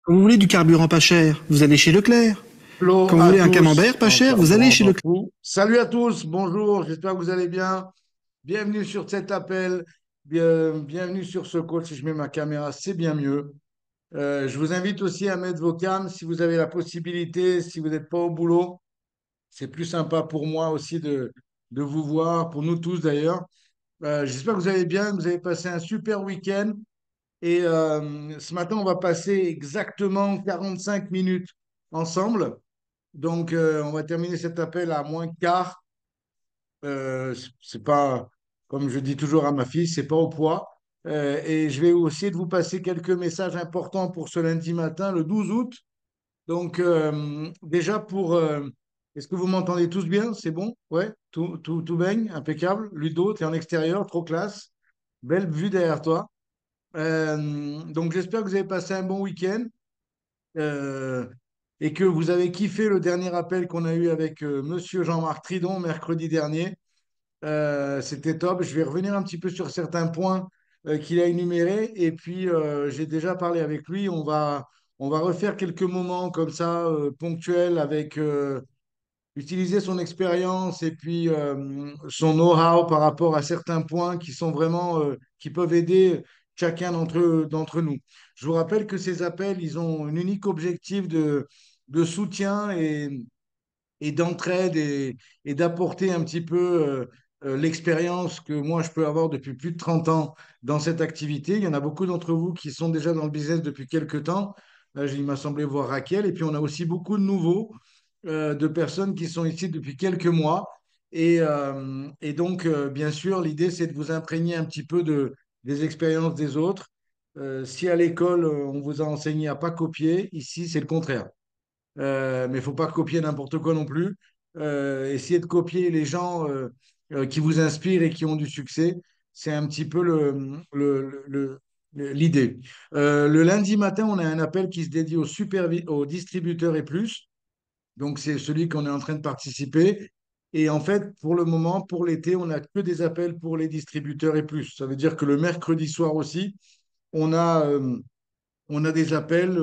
Quand vous voulez du carburant pas cher, vous allez chez Leclerc. Hello Quand vous à voulez un tous, camembert pas cher, encore vous allez moi chez dans Leclerc. tout. Salut à tous, bonjour, j'espère que vous allez bien. Bienvenue sur cet appel, bienvenue sur ce call. Si je mets ma caméra, c'est bien mieux. Je vous invite aussi à mettre vos cams si vous avez la possibilité, si vous n'êtes pas au boulot. C'est plus sympa pour moi aussi de vous voir, pour nous tous d'ailleurs. J'espère que vous allez bien, que vous avez passé un super week-end. Et ce matin, on va passer exactement 45 minutes ensemble. Donc, on va terminer cet appel à moins quart. C'est pas, comme je dis toujours à ma fille, c'est pas au poids. Et je vais aussi de vous passer quelques messages importants pour ce lundi matin, le 12 août. Donc, déjà est-ce que vous m'entendez tous bien? C'est bon? Ouais, tout baigne, impeccable. Ludo, tu es en extérieur, trop classe. Belle vue derrière toi. Donc, j'espère que vous avez passé un bon week-end euh, et que vous avez kiffé le dernier appel qu'on a eu avec Monsieur Jean-Marc Tridon mercredi dernier. C'était top. Je vais revenir un petit peu sur certains points qu'il a énumérés. Et puis, j'ai déjà parlé avec lui. On va refaire quelques moments comme ça, ponctuels, avec utiliser son expérience et puis son know-how par rapport à certains points qui sont vraiment, qui peuvent aider chacun d'entre nous. Je vous rappelle que ces appels, ils ont un unique objectif de soutien et d'entraide et d'apporter un petit peu l'expérience que moi je peux avoir depuis plus de 30 ans dans cette activité. Il y en a beaucoup d'entre vous qui sont déjà dans le business depuis quelques temps. Là, il m'a semblé voir Raquel. Et puis on a aussi beaucoup de nouveaux, de personnes qui sont ici depuis quelques mois. Et donc, bien sûr, l'idée, c'est de vous imprégner un petit peu des expériences des autres. Si à l'école, on vous a enseigné à pas copier, ici, c'est le contraire. Mais il ne faut pas copier n'importe quoi non plus. Essayez de copier les gens qui vous inspirent et qui ont du succès. C'est un petit peu l'idée. Le lundi matin, on a un appel qui se dédie aux distributeurs et plus. Donc, c'est celui qu'on est en train de participer. Et en fait, pour le moment, pour l'été, on n'a que des appels pour les distributeurs et plus. Ça veut dire que le mercredi soir aussi, on a, euh, on a des appels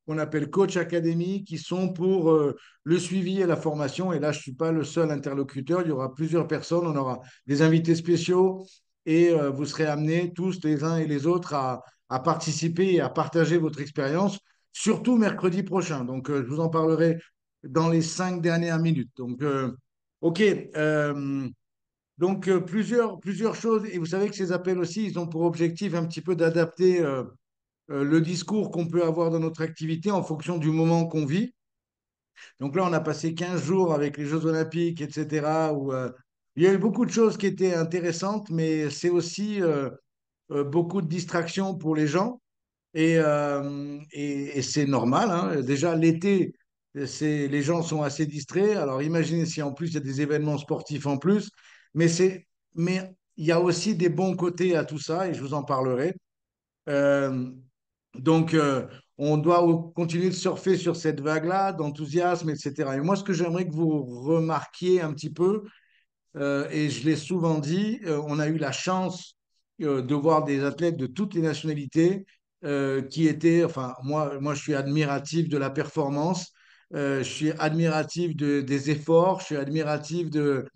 qu'on appelle Coach Academy qui sont pour le suivi et la formation. Et là, je ne suis pas le seul interlocuteur. Il y aura plusieurs personnes. On aura des invités spéciaux et vous serez amenés tous les uns et les autres à participer et à partager votre expérience, surtout mercredi prochain. Donc, je vous en parlerai dans les 5 dernières minutes. Donc, OK. Plusieurs choses. Et vous savez que ces appels aussi, ils ont pour objectif un petit peu d'adapter le discours qu'on peut avoir dans notre activité en fonction du moment qu'on vit. Donc là, on a passé 15 jours avec les Jeux Olympiques, etc., où il y a eu beaucoup de choses qui étaient intéressantes, mais c'est aussi beaucoup de distractions pour les gens. Et c'est normal, hein. Déjà, l'été, les gens sont assez distraits. Alors imaginez si en plus il y a des événements sportifs en plus. Mais, mais il y a aussi des bons côtés à tout ça, et je vous en parlerai. Euh, donc, on doit continuer de surfer sur cette vague-là d'enthousiasme, etc. Et moi, ce que j'aimerais que vous remarquiez un petit peu, et je l'ai souvent dit, on a eu la chance de voir des athlètes de toutes les nationalités qui étaient, enfin, moi, je suis admiratif de la performance, je suis admiratif des efforts, je suis admiratif de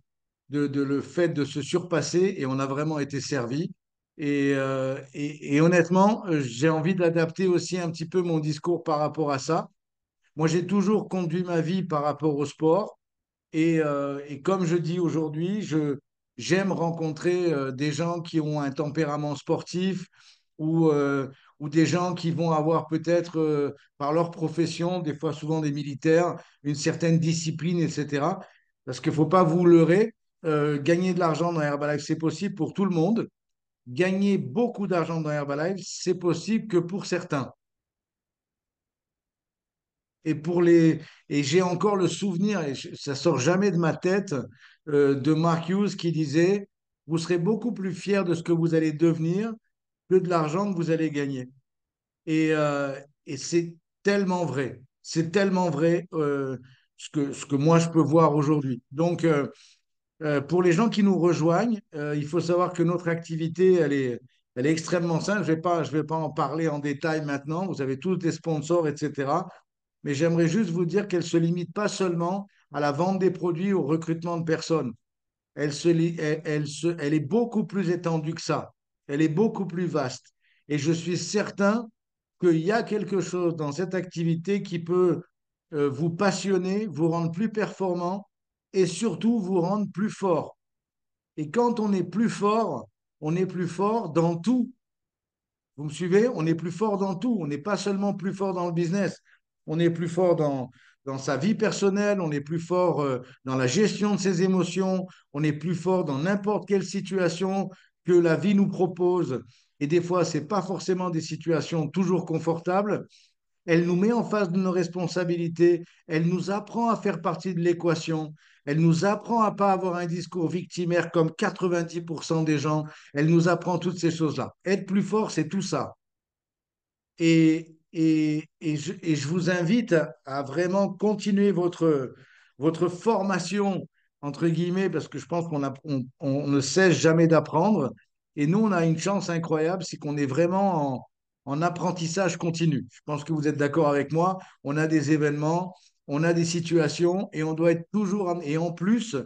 le fait de se surpasser et on a vraiment été servi. Et honnêtement, j'ai envie d'adapter aussi un petit peu mon discours par rapport à ça. Moi, j'ai toujours conduit ma vie par rapport au sport et comme je dis aujourd'hui, j'aime rencontrer des gens qui ont un tempérament sportif ou, euh, ou des gens qui vont avoir peut-être, par leur profession, des fois souvent des militaires, une certaine discipline, etc. Parce qu'il ne faut pas vous leurrer, gagner de l'argent dans Herbalife, c'est possible pour tout le monde. Gagner beaucoup d'argent dans Herbalife, c'est possible que pour certains. Et pour les et j'ai encore le souvenir, et ça sort jamais de ma tête, de Mark Hughes qui disait, vous serez beaucoup plus fier de ce que vous allez devenir que de l'argent que vous allez gagner. Et c'est tellement vrai. C'est tellement vrai ce que moi je peux voir aujourd'hui. Donc, pour les gens qui nous rejoignent, il faut savoir que notre activité, Elle est extrêmement simple. Je vais pas en parler en détail maintenant. Vous avez tous les sponsors, etc. Mais j'aimerais juste vous dire qu'elle ne se limite pas seulement à la vente des produits, au recrutement de personnes. Elle est beaucoup plus étendue que ça. Elle est beaucoup plus vaste. Et je suis certain qu'il y a quelque chose dans cette activité qui peut vous passionner, vous rendre plus performant et surtout vous rendre plus fort. Et quand on est plus fort dans tout. Vous me suivez? On est plus fort dans tout. On n'est pas seulement plus fort dans le business. On est plus fort dans sa vie personnelle. On est plus fort dans la gestion de ses émotions. On est plus fort dans n'importe quelle situation que la vie nous propose. Et des fois, ce n'est pas forcément des situations toujours confortables. Elle nous met en face de nos responsabilités, elle nous apprend à faire partie de l'équation, elle nous apprend à pas avoir un discours victimaire comme 90% des gens, elle nous apprend toutes ces choses-là. Être plus fort, c'est tout ça. Et je vous invite à vraiment continuer votre formation, entre guillemets, parce que je pense on ne cesse jamais d'apprendre. Et nous, on a une chance incroyable, c'est qu'on est vraiment en apprentissage continu. Je pense que vous êtes d'accord avec moi. On a des événements, on a des situations, et on doit être toujours. Et en plus,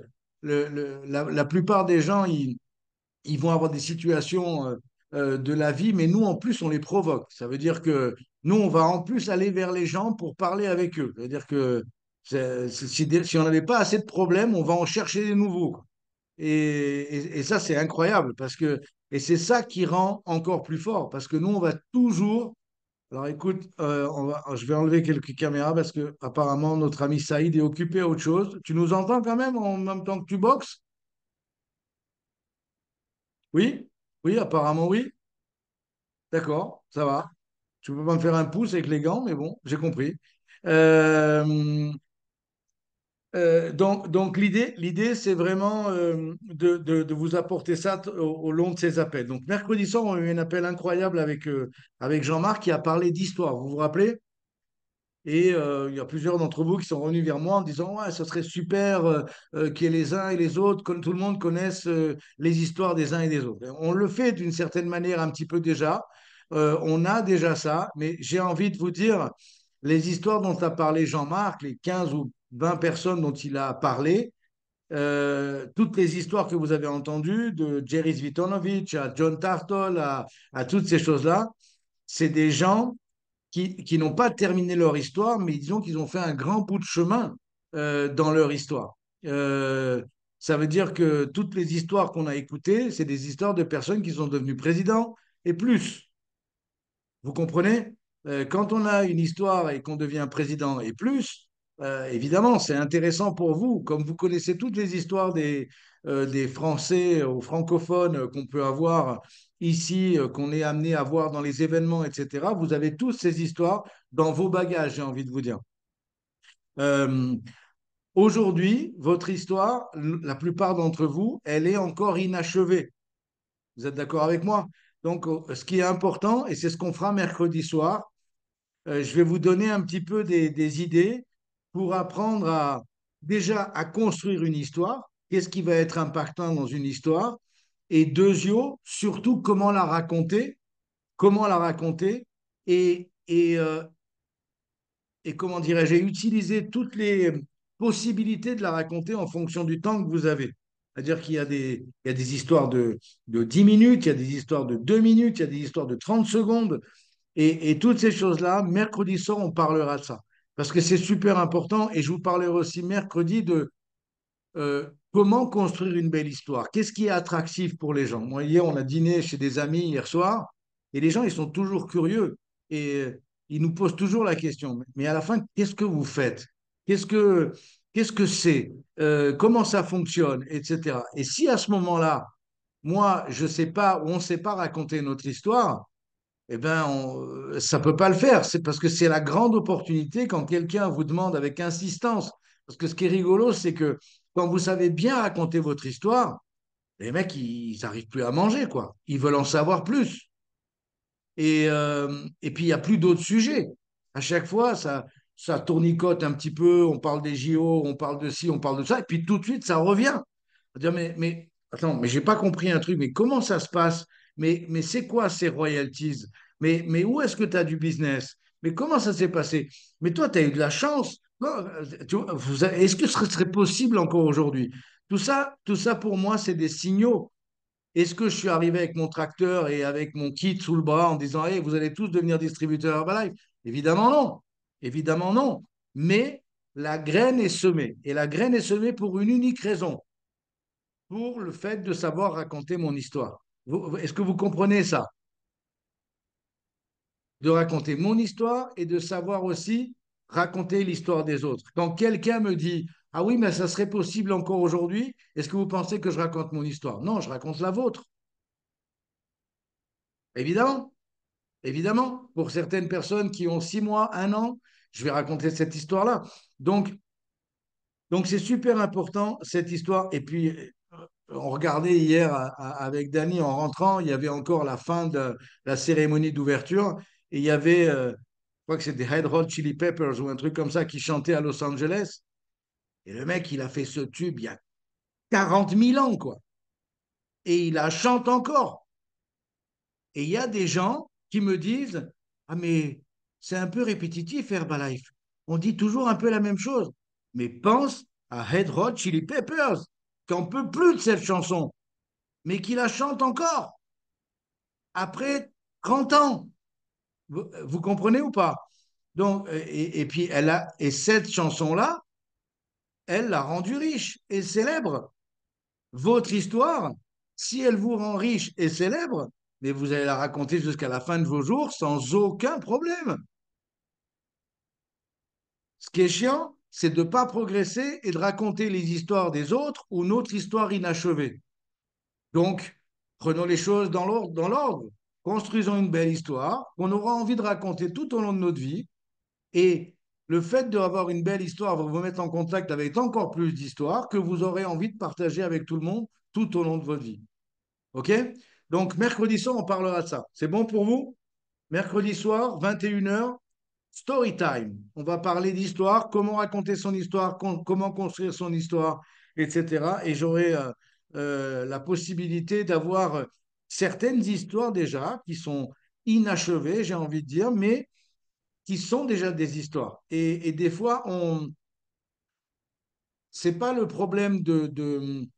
la plupart des gens, ils vont avoir des situations de la vie, mais nous, en plus, on les provoque. Ça veut dire que nous, on va en plus aller vers les gens pour parler avec eux. C'est-à-dire que si on n'avait pas assez de problèmes, on va en chercher des nouveaux, quoi. Et ça, c'est incroyable parce que, et c'est ça qui rend encore plus fort parce que nous, on va toujours. Alors écoute, je vais enlever quelques caméras parce que apparemment notre ami Saïd est occupé à autre chose. Tu nous entends quand même en même temps que tu boxes? Oui? Oui, apparemment oui. D'accord, ça va. Tu peux pas me faire un pouce avec les gants, mais bon, j'ai compris. Euh, donc l'idée, c'est vraiment de vous apporter ça au long de ces appels. Donc, mercredi soir, on a eu un appel incroyable avec Jean-Marc qui a parlé d'histoire. Vous vous rappelez? Et il y a plusieurs d'entre vous qui sont revenus vers moi en disant, ouais, ce serait super que les uns et les autres, comme tout le monde connaisse les histoires des uns et des autres. Et on le fait d'une certaine manière un petit peu déjà. On a déjà ça, mais j'ai envie de vous dire, les histoires dont a parlé Jean-Marc, les 15 ou 20 personnes dont il a parlé, toutes les histoires que vous avez entendues, de Jerry Svitonovic à John Tartol, à toutes ces choses-là, c'est des gens qui n'ont pas terminé leur histoire, mais disons qu'ils ont fait un grand bout de chemin dans leur histoire. Euh, Ça veut dire que toutes les histoires qu'on a écoutées, c'est des histoires de personnes qui sont devenues présidents et plus. Vous comprenez? Quand on a une histoire et qu'on devient président et plus, évidemment, c'est intéressant pour vous. Comme vous connaissez toutes les histoires des Français ou francophones qu'on peut avoir ici, qu'on est amené à voir dans les événements, etc., vous avez tous ces histoires dans vos bagages, j'ai envie de vous dire. Euh, Aujourd'hui, votre histoire, la plupart d'entre vous, elle est encore inachevée. Vous êtes d'accord avec moi? Donc, ce qui est important, et c'est ce qu'on fera mercredi soir, je vais vous donner un petit peu des idées pour apprendre à déjà à construire une histoire. Qu'est-ce qui va être impactant dans une histoire? Et deuxièmement, surtout comment la raconter et comment dirais-je, utiliser toutes les possibilités de la raconter en fonction du temps que vous avez. C'est-à-dire il y a des histoires de 10 minutes, il y a des histoires de 2 minutes, il y a des histoires de 30 secondes. Et toutes ces choses-là, mercredi soir, on parlera de ça. Parce que c'est super important. Et je vous parlerai aussi mercredi de comment construire une belle histoire. Qu'est-ce qui est attractif pour les gens? Moi, hier, on a dîné chez des amis hier soir. Et les gens, ils sont toujours curieux. Et ils nous posent toujours la question. Mais à la fin, qu'est-ce que vous faites? Qu'est-ce que qu'est-ce que c'est? Comment ça fonctionne? Etc. Et si à ce moment-là, moi, je ne sais pas ou on ne sait pas raconter notre histoire, eh ben, ça ne peut pas le faire. C'est parce que c'est la grande opportunité quand quelqu'un vous demande avec insistance. Parce que ce qui est rigolo, c'est que quand vous savez bien raconter votre histoire, les mecs, ils n'arrivent plus à manger, quoi. Ils veulent en savoir plus. Et puis, il n'y a plus d'autres sujets. À chaque fois, ça tournicote un petit peu. On parle des JO, on parle de ci, on parle de ça. Et puis, tout de suite, ça revient. On va dire, mais attends, mais j'ai pas compris un truc. Mais comment ça se passe? mais c'est quoi ces royalties? Mais où est-ce que tu as du business? Mais comment ça s'est passé? Mais toi, tu as eu de la chance. Est-ce que ce serait possible encore aujourd'hui? Tout ça, pour moi, c'est des signaux. Est-ce que je suis arrivé avec mon tracteur et avec mon kit sous le bras en disant, hey, vous allez tous devenir distributeurs Herbalife? Évidemment non. Évidemment non. Mais la graine est semée. Et la graine est semée pour une unique raison, pour le fait de savoir raconter mon histoire. Est-ce que vous comprenez ça? De raconter mon histoire et de savoir aussi raconter l'histoire des autres. Quand quelqu'un me dit, ah oui, mais ça serait possible encore aujourd'hui, est-ce que vous pensez que je raconte mon histoire? Non, je raconte la vôtre. Évidemment. Évidemment, pour certaines personnes qui ont 6 mois, un an, je vais raconter cette histoire-là. Donc c'est super important, cette histoire. Et puis, on regardait hier avec Danny en rentrant, il y avait encore la fin de la cérémonie d'ouverture. Et il y avait, je crois que c'était Red Hot Chili Peppers ou un truc comme ça qui chantait à Los Angeles. Et le mec, il a fait ce tube il y a 40 000 ans, quoi. Et il la chante encore. Et il y a des gens qui me disent, ah mais c'est un peu répétitif Herbalife. On dit toujours un peu la même chose. Mais pense à Red Hot Chili Peppers, qui n'en peut plus de cette chanson, mais qui la chante encore après 30 ans. Vous comprenez ou pas? Donc, et puis et cette chanson-là, elle l'a rendue riche et célèbre. Votre histoire, si elle vous rend riche et célèbre, mais vous allez la raconter jusqu'à la fin de vos jours sans aucun problème. Ce qui est chiant, c'est de ne pas progresser et de raconter les histoires des autres ou notre histoire inachevée. Donc, prenons les choses dans l'ordre, dans l'ordre. Construisons une belle histoire qu'on aura envie de raconter tout au long de notre vie. Et le fait d'avoir une belle histoire va vous mettre en contact avec encore plus d'histoires que vous aurez envie de partager avec tout le monde tout au long de votre vie. OK? Donc, mercredi soir, on parlera de ça. C'est bon pour vous? Mercredi soir, 21 h, story time. On va parler d'histoire, comment raconter son histoire, comment construire son histoire, etc. Et j'aurai la possibilité d'avoir certaines histoires déjà qui sont inachevées, j'ai envie de dire, mais qui sont déjà des histoires. Et des fois, c'est pas le problème de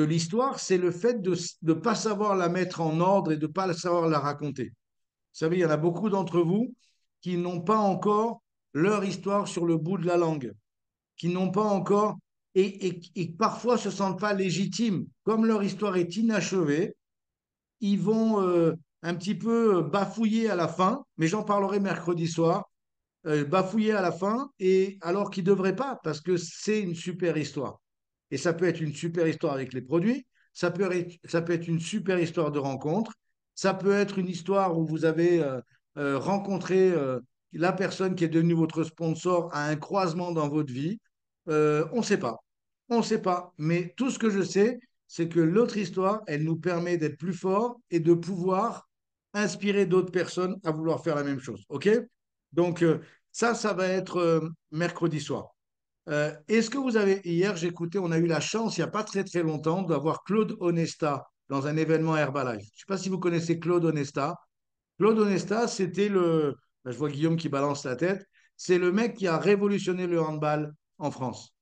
l'histoire, c'est le fait de ne pas savoir la mettre en ordre et de ne pas savoir la raconter. Vous savez, il y en a beaucoup d'entre vous qui n'ont pas encore leur histoire sur le bout de la langue, qui n'ont pas encore, et parfois se sentent pas légitimes. Comme leur histoire est inachevée, ils vont un petit peu bafouiller à la fin, mais j'en parlerai mercredi soir, bafouiller à la fin, et alors qu'ils ne devraient pas, parce que c'est une super histoire. Et ça peut être une super histoire avec les produits, ça peut être une super histoire de rencontre, ça peut être une histoire où vous avez rencontré la personne qui est devenue votre sponsor à un croisement dans votre vie. On ne sait pas. On ne sait pas. Mais tout ce que je sais, c'est que l'autre histoire, elle nous permet d'être plus forts et de pouvoir inspirer d'autres personnes à vouloir faire la même chose. OK? Donc, ça va être mercredi soir. Est-ce que vous avez, hier, j'écoutais, on a eu la chance, il n'y a pas très très longtemps, d'avoir Claude Onesta dans un événement Herbalife. Je ne sais pas si vous connaissez Claude Onesta. Claude Onesta, c'était ben, je vois Guillaume qui balance la tête, c'est le mec qui a révolutionné le handball en France.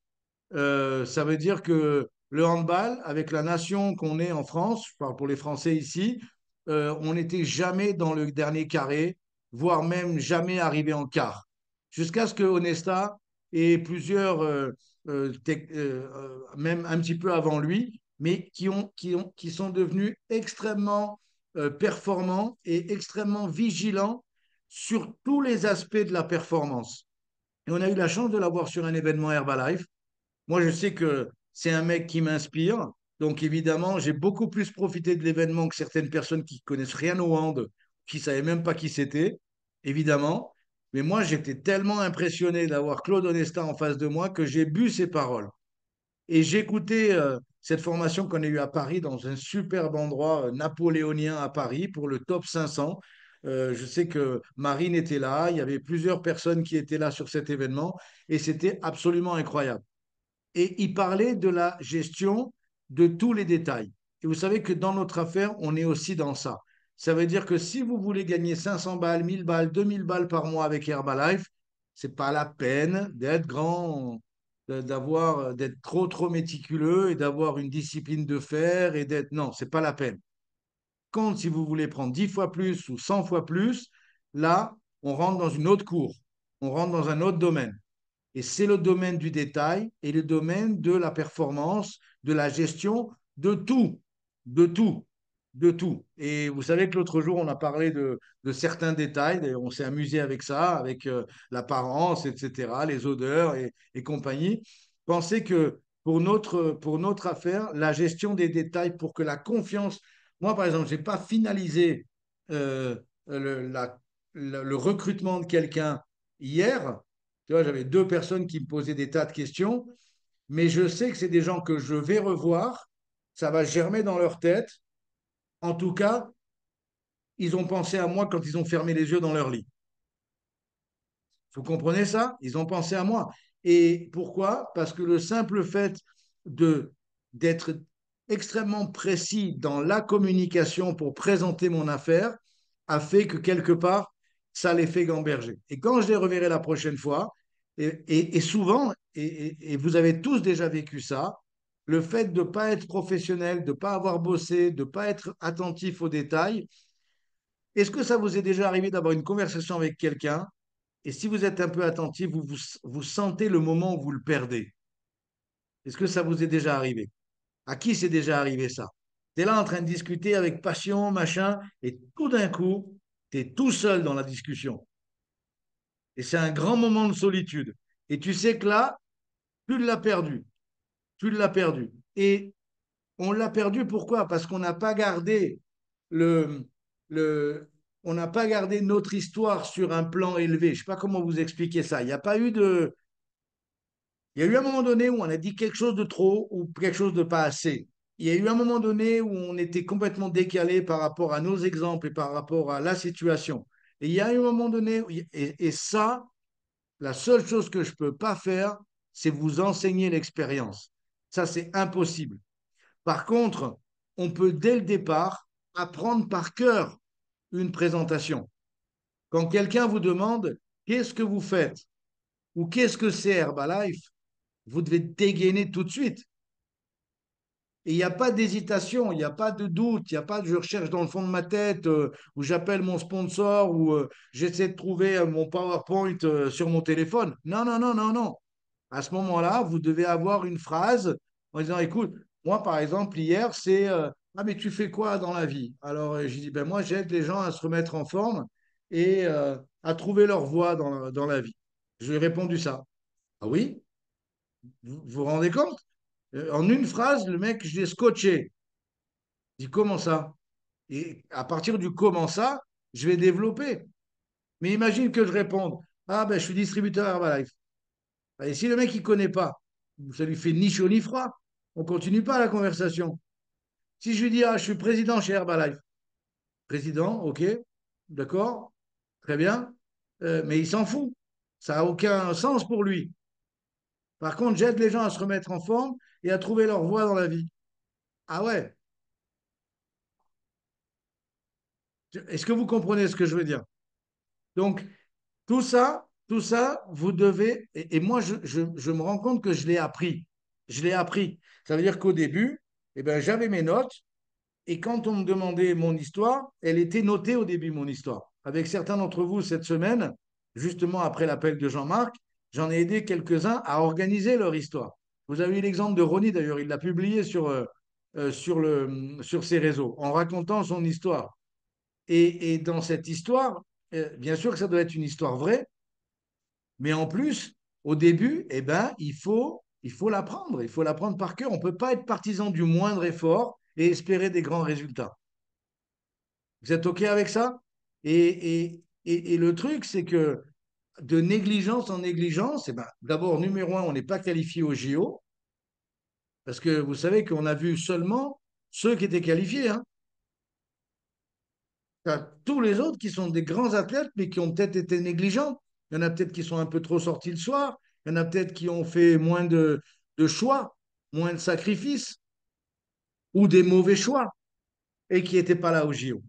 Ça veut dire que le handball, avec la nation qu'on est en France, je parle pour les Français ici, on n'était jamais dans le dernier carré, voire même jamais arrivé en quart. Jusqu'à ce que Onesta et plusieurs, même un petit peu avant lui, mais qui sont devenus extrêmement performants et extrêmement vigilants sur tous les aspects de la performance. Et on a eu la chance de l'avoir sur un événement Herbalife. Moi, je sais que c'est un mec qui m'inspire. Donc, évidemment, j'ai beaucoup plus profité de l'événement que certaines personnes qui connaissent rien au hand, qui ne savaient même pas qui c'était, évidemment. Mais moi, j'étais tellement impressionné d'avoir Claude Onesta en face de moi que j'ai bu ses paroles. Et j'ai écouté cette formation qu'on a eue à Paris, dans un superbe endroit napoléonien à Paris, pour le top 500. Je sais que Marine était là, il y avait plusieurs personnes qui étaient là sur cet événement, et c'était absolument incroyable. Et il parlait de la gestion de tous les détails. Et vous savez que dans notre affaire, on est aussi dans ça. Ça veut dire que si vous voulez gagner 500 balles, 1000 balles, 2000 balles par mois avec Herbalife, c'est pas la peine d'être grand, d'être trop méticuleux et d'avoir une discipline de fer et d'être, non, c'est pas la peine. Quand, si vous voulez prendre 10 fois plus ou 100 fois plus, là, on rentre dans une autre cour, on rentre dans un autre domaine. Et c'est le domaine du détail et le domaine de la performance, de la gestion, de tout, de tout, de tout. Et vous savez que l'autre jour, on a parlé de certains détails, d'ailleurs, on s'est amusé avec ça, avec l'apparence, etc., les odeurs et compagnie. Pensez que pour notre affaire, la gestion des détails, pour que la confiance, moi par exemple, je n'ai pas finalisé euh, le, la- le recrutement de quelqu'un hier. Tu vois, j'avais deux personnes qui me posaient des tas de questions, mais je sais que c'est des gens que je vais revoir. Ça va germer dans leur tête. En tout cas, ils ont pensé à moi quand ils ont fermé les yeux dans leur lit. Vous comprenez ça? Ils ont pensé à moi. Et pourquoi? Parce que le simple fait de d'être extrêmement précis dans la communication pour présenter mon affaire a fait que quelque part, ça les fait gamberger. Et quand je les reverrai la prochaine fois, et souvent, et vous avez tous déjà vécu ça, le fait de ne pas être professionnel, de ne pas avoir bossé, de ne pas être attentif aux détails, est-ce que ça vous est déjà arrivé d'avoir une conversation avec quelqu'un et si vous êtes un peu attentif, vous sentez le moment où vous le perdez? Est-ce que ça vous est déjà arrivé? À qui c'est déjà arrivé ça? Tu es là en train de discuter avec passion, machin, et tout d'un coup, tu es tout seul dans la discussion. Et c'est un grand moment de solitude. Et tu sais que là, tu l'as perdu. Tu l'as perdu. Et on l'a perdu pourquoi? Parce qu'on n'a pas gardé le, le, on n'a pas gardé notre histoire sur un plan élevé. Je ne sais pas comment vous expliquer ça. Il n'y a pas eu de, Il y a eu un moment donné où on a dit quelque chose de trop ou quelque chose de pas assez. Il y a eu un moment donné où on était complètement décalé par rapport à nos exemples et par rapport à la situation. Et il y a eu un moment donné, et ça, la seule chose que je ne peux pas faire, c'est vous enseigner l'expérience. Ça, c'est impossible. Par contre, on peut dès le départ apprendre par cœur une présentation. Quand quelqu'un vous demande qu'est-ce que vous faites ou qu'est-ce que c'est Herbalife, vous devez dégainer tout de suite. Et il n'y a pas d'hésitation, il n'y a pas de doute, il n'y a pas de je recherche dans le fond de ma tête ou j'appelle mon sponsor ou j'essaie de trouver mon PowerPoint sur mon téléphone. Non, non, non, non, non. À ce moment-là, vous devez avoir une phrase en disant, écoute, moi par exemple, hier, c'est ah, mais tu fais quoi dans la vie? Alors, j'ai dit, ben moi, j'aide les gens à se remettre en forme et à trouver leur voie dans la vie. Je lui ai répondu ça. Ah oui? Vous vous rendez compte? En une phrase, le mec, je l'ai scotché. Je dis comment ça? Et à partir du comment ça, je vais développer. Mais imagine que je réponde, ah ben je suis distributeur Herbalife. Et si le mec il connaît pas, ça lui fait ni chaud ni froid. On continue pas la conversation. Si je lui dis, ah je suis président chez Herbalife. Président, ok, d'accord, très bien. Mais il s'en fout. Ça n'a aucun sens pour lui. Par contre, j'aide les gens à se remettre en forme et à trouver leur voie dans la vie. Ah ouais, est-ce que vous comprenez ce que je veux dire? Donc, tout ça, vous devez, et moi, je me rends compte que je l'ai appris. Je l'ai appris. Ça veut dire qu'au début, eh ben, j'avais mes notes, et quand on me demandait mon histoire, elle était notée au début, mon histoire. Avec certains d'entre vous cette semaine, justement après l'appel de Jean-Marc, j'en ai aidé quelques-uns à organiser leur histoire. Vous avez eu l'exemple de Ronnie, d'ailleurs, il l'a publié sur ses réseaux, en racontant son histoire. Et dans cette histoire, bien sûr que ça doit être une histoire vraie, mais en plus, au début, eh ben, il faut l'apprendre. Il faut l'apprendre par cœur. On ne peut pas être partisan du moindre effort et espérer des grands résultats. Vous êtes OK avec ça? Et le truc, c'est que de négligence en négligence, eh ben, d'abord, numéro un, on n'est pas qualifié au JO, parce que vous savez qu'on a vu seulement ceux qui étaient qualifiés. Hein. T'as tous les autres qui sont des grands athlètes, mais qui ont peut-être été négligents. Il y en a peut-être qui sont un peu trop sortis le soir. Il y en a peut-être qui ont fait moins de choix, moins de sacrifices. ou des mauvais choix et qui n'étaient pas là au JO.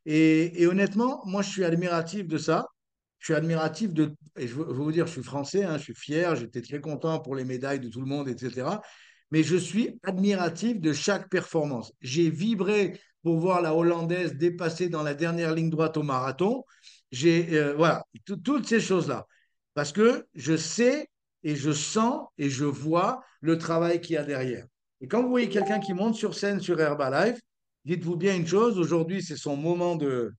Et honnêtement, moi, je suis admiratif de ça. Je suis admiratif de, et je veux vous dire, je suis français, hein, je suis fier, j'étais très content pour les médailles de tout le monde, etc. Mais je suis admiratif de chaque performance. J'ai vibré pour voir la Hollandaise dépasser dans la dernière ligne droite au marathon. Voilà, toutes ces choses-là. Parce que je sais et je sens et je vois le travail qu'il y a derrière. Et quand vous voyez quelqu'un qui monte sur scène sur Herbalife, dites-vous bien une chose, aujourd'hui, c'est son moment de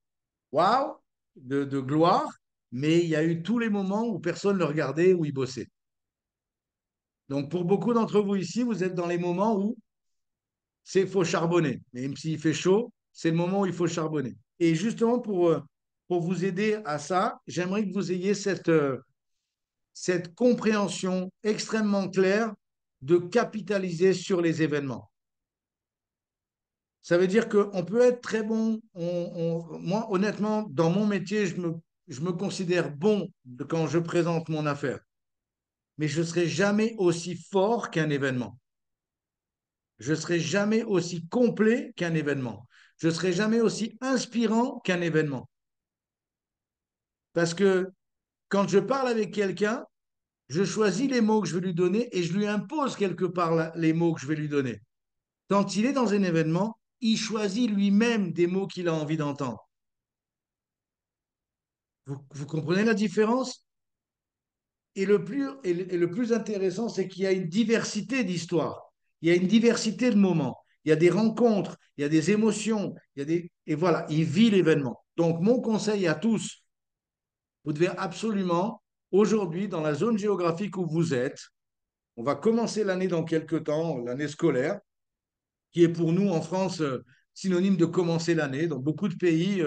waouh, de gloire, mais il y a eu tous les moments où personne ne le regardait, où il bossait. Donc, pour beaucoup d'entre vous ici, vous êtes dans les moments où il faut charbonner. Même s'il fait chaud, c'est le moment où il faut charbonner. Et justement, pour vous aider à ça, j'aimerais que vous ayez cette compréhension extrêmement claire de capitaliser sur les événements. Ça veut dire qu'on peut être très bon. Moi, honnêtement, dans mon métier, je me considère bon quand je présente mon affaire. Mais je ne serai jamais aussi fort qu'un événement. Je ne serai jamais aussi complet qu'un événement. Je ne serai jamais aussi inspirant qu'un événement. Parce que quand je parle avec quelqu'un, je choisis les mots que je vais lui donner et je lui impose quelque part les mots que je vais lui donner. Quand il est dans un événement, il choisit lui-même des mots qu'il a envie d'entendre. Vous comprenez la différence? Et le plus intéressant, c'est qu'il y a une diversité d'histoires, il y a une diversité de moments, il y a des rencontres, il y a des émotions, et voilà, il vit l'événement. Donc, mon conseil à tous, vous devez absolument, aujourd'hui, dans la zone géographique où vous êtes, on va commencer l'année dans quelques temps, l'année scolaire, qui est pour nous en France synonyme de commencer l'année. Dans beaucoup de pays,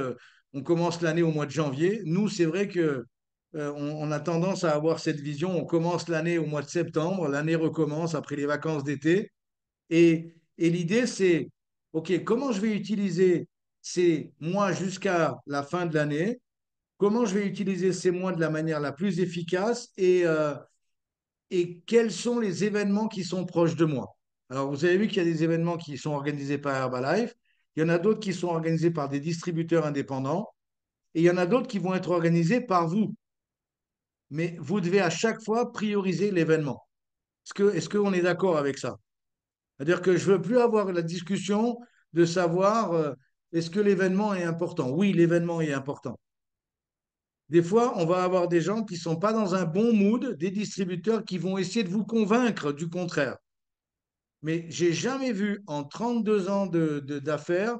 on commence l'année au mois de janvier. Nous, c'est vrai que on a tendance à avoir cette vision. On commence l'année au mois de septembre, l'année recommence après les vacances d'été. Et l'idée, c'est, OK, comment je vais utiliser ces mois jusqu'à la fin de l'année? Comment je vais utiliser ces mois de la manière la plus efficace et quels sont les événements qui sont proches de moi. Alors, vous avez vu qu'il y a des événements qui sont organisés par Herbalife, il y en a d'autres qui sont organisés par des distributeurs indépendants, et il y en a d'autres qui vont être organisés par vous. Mais vous devez à chaque fois prioriser l'événement. Est-ce qu'on est d'accord avec ça? C'est-à-dire que je ne veux plus avoir la discussion de savoir est-ce que l'événement est important. Oui, l'événement est important. Des fois, on va avoir des gens qui ne sont pas dans un bon mood, des distributeurs qui vont essayer de vous convaincre du contraire. Mais j'ai jamais vu en 32 ans d'affaires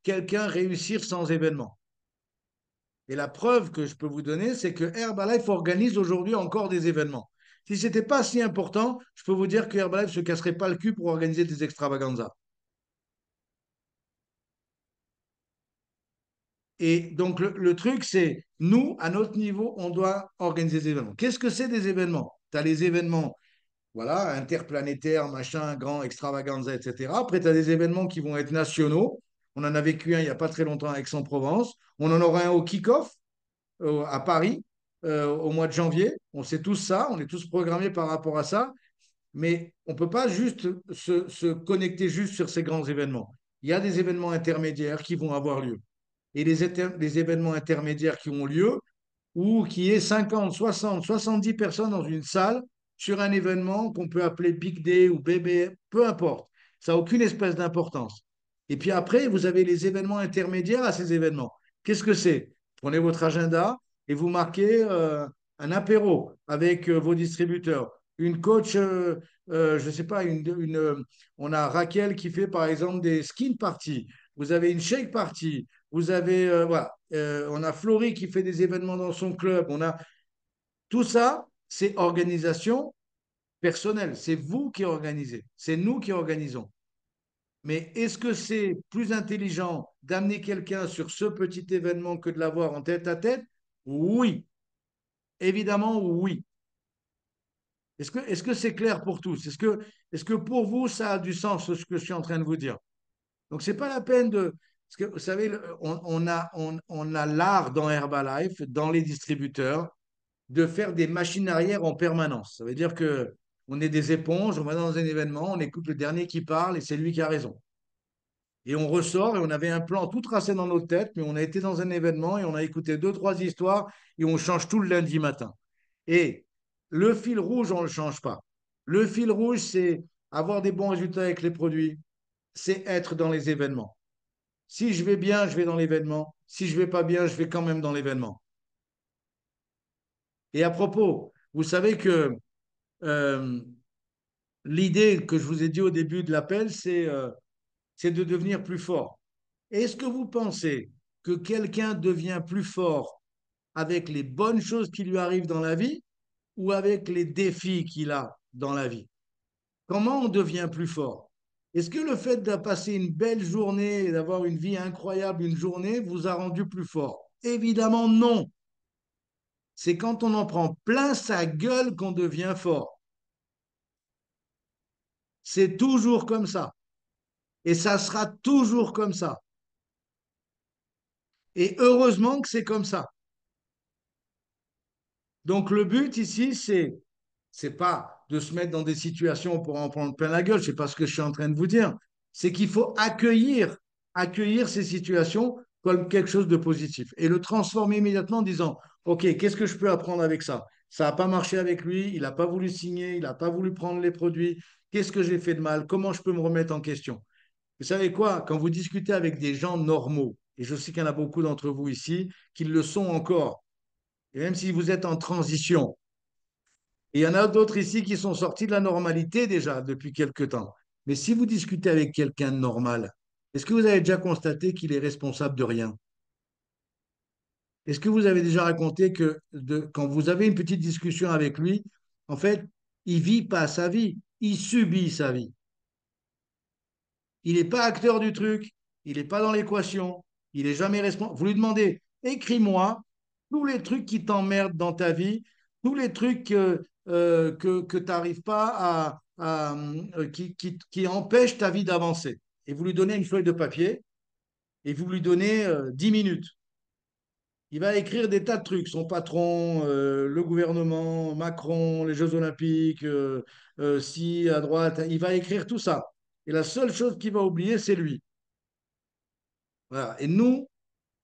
quelqu'un réussir sans événement. Et la preuve que je peux vous donner, c'est que Herbalife organise aujourd'hui encore des événements. Si ce n'était pas si important, je peux vous dire que Herbalife ne se casserait pas le cul pour organiser des extravaganzas. Et donc, le truc, c'est, nous, à notre niveau, on doit organiser des événements. Qu'est-ce que c'est des événements? Tu as les événements, voilà, interplanétaires, machin, grand, extravaganza, etc. Après, tu as des événements qui vont être nationaux. On en a vécu un il n'y a pas très longtemps à Aix-en-Provence. On en aura un au kick-off à Paris au mois de janvier. On sait tous ça, on est tous programmés par rapport à ça. Mais on ne peut pas juste se connecter juste sur ces grands événements. Il y a des événements intermédiaires qui vont avoir lieu. Et les événements intermédiaires qui ont lieu, ou qui est 50, 60, 70 personnes dans une salle sur un événement qu'on peut appeler Big Day ou bébé, peu importe. Ça n'a aucune espèce d'importance. Et puis après, vous avez les événements intermédiaires à ces événements. Qu'est-ce que c'est? Prenez votre agenda et vous marquez un apéro avec vos distributeurs. Une coach, je ne sais pas, on a Raquel qui fait par exemple des skin parties. Vous avez une shake party. Vous avez, voilà, on a Florie qui fait des événements dans son club. On a tout ça, c'est organisation personnelle. C'est vous qui organisez. C'est nous qui organisons. Mais est-ce que c'est plus intelligent d'amener quelqu'un sur ce petit événement que de l'avoir en tête à tête? Oui, évidemment, oui. Est-ce que c'est clair pour tous? Est-ce que pour vous, ça a du sens ce que je suis en train de vous dire? Donc, c'est pas la peine de. Parce que vous savez, on a l'art dans Herbalife, dans les distributeurs, de faire des machines arrière en permanence. Ça veut dire que on est des éponges, on va dans un événement, on écoute le dernier qui parle et c'est lui qui a raison. Et on ressort et on avait un plan tout tracé dans notre tête, mais on a été dans un événement et on a écouté deux, trois histoires et on change tout le lundi matin. Et le fil rouge, on ne le change pas. Le fil rouge, c'est avoir des bons résultats avec les produits, c'est être dans les événements. Si je vais bien, je vais dans l'événement. Si je vais pas bien, je vais quand même dans l'événement. Et à propos, vous savez que euh, l'idée que je vous ai dit au début de l'appel, c'est de devenir plus fort. Est-ce que vous pensez que quelqu'un devient plus fort avec les bonnes choses qui lui arrivent dans la vie ou avec les défis qu'il a dans la vie? Comment on devient plus fort? Est-ce que le fait de passer une belle journée et d'avoir une vie incroyable une journée vous a rendu plus fort? Évidemment non. C'est quand on en prend plein sa gueule qu'on devient fort. C'est toujours comme ça. Et ça sera toujours comme ça. Et heureusement que c'est comme ça. Donc le but ici, c'est pas de se mettre dans des situations pour en prendre plein la gueule, c'est pas ce que je suis en train de vous dire. C'est qu'il faut accueillir ces situations comme quelque chose de positif et le transformer immédiatement en disant, OK, qu'est-ce que je peux apprendre avec ça? Ça n'a pas marché avec lui, il n'a pas voulu signer, il n'a pas voulu prendre les produits. Qu'est-ce que j'ai fait de mal? Comment je peux me remettre en question? Vous savez quoi? Quand vous discutez avec des gens normaux, et je sais qu'il y en a beaucoup d'entre vous ici qui le sont encore, et même si vous êtes en transition, et il y en a d'autres ici qui sont sortis de la normalité déjà depuis quelque temps. Mais si vous discutez avec quelqu'un de normal, est-ce que vous avez déjà constaté qu'il est responsable de rien? Est-ce que vous avez déjà raconté que quand vous avez une petite discussion avec lui, en fait, il vit pas sa vie, il subit sa vie. Il n'est pas acteur du truc, il n'est pas dans l'équation, il n'est jamais responsable. Vous lui demandez, écris-moi tous les trucs qui t'emmerdent dans ta vie, tous les trucs que tu n'arrives pas qui empêchent ta vie d'avancer. Et vous lui donnez une feuille de papier et vous lui donnez 10 minutes. Il va écrire des tas de trucs, son patron, le gouvernement, Macron, les Jeux Olympiques, si à droite, il va écrire tout ça. Et la seule chose qu'il va oublier, c'est lui. Voilà. Et nous,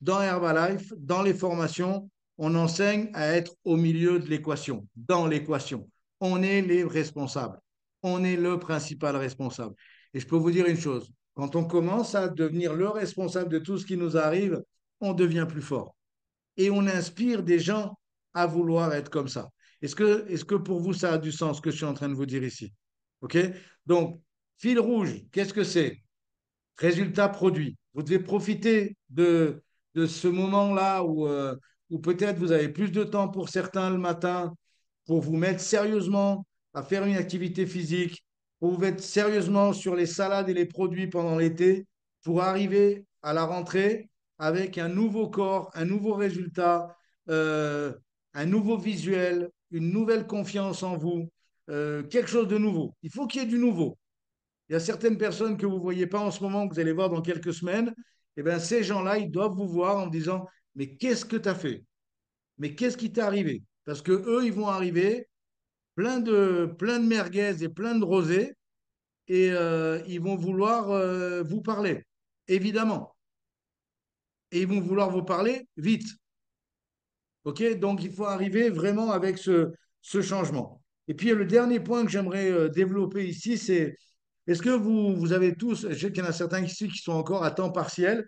dans Herbalife, dans les formations, on enseigne à être au milieu de l'équation, dans l'équation. On est les responsables. On est le principal responsable. Et je peux vous dire une chose, quand on commence à devenir le responsable de tout ce qui nous arrive, on devient plus fort. Et on inspire des gens à vouloir être comme ça. Est-ce que pour vous, ça a du sens ce que je suis en train de vous dire ici? OK? Donc, fil rouge, qu'est-ce que c'est? Résultat produit. Vous devez profiter de ce moment-là où peut-être vous avez plus de temps pour certains le matin, pour vous mettre sérieusement à faire une activité physique, pour vous mettre sérieusement sur les salades et les produits pendant l'été, pour arriver à la rentrée avec un nouveau corps, un nouveau résultat, euh, un nouveau visuel, une nouvelle confiance en vous, quelque chose de nouveau. Il faut qu'il y ait du nouveau. Il y a certaines personnes que vous ne voyez pas en ce moment, que vous allez voir dans quelques semaines. Eh bien, ces gens-là, ils doivent vous voir en disant, mais qu'est-ce que tu as fait? Mais qu'est-ce qui t'est arrivé? Parce que eux, ils vont arriver plein de merguez et plein de rosés et ils vont vouloir vous parler, évidemment. Et ils vont vouloir vous parler vite. OK? Donc, il faut arriver vraiment avec ce changement. Et puis, le dernier point que j'aimerais développer ici, c'est est-ce que vous avez tous, je sais qu'il y en a certains ici qui sont encore à temps partiel.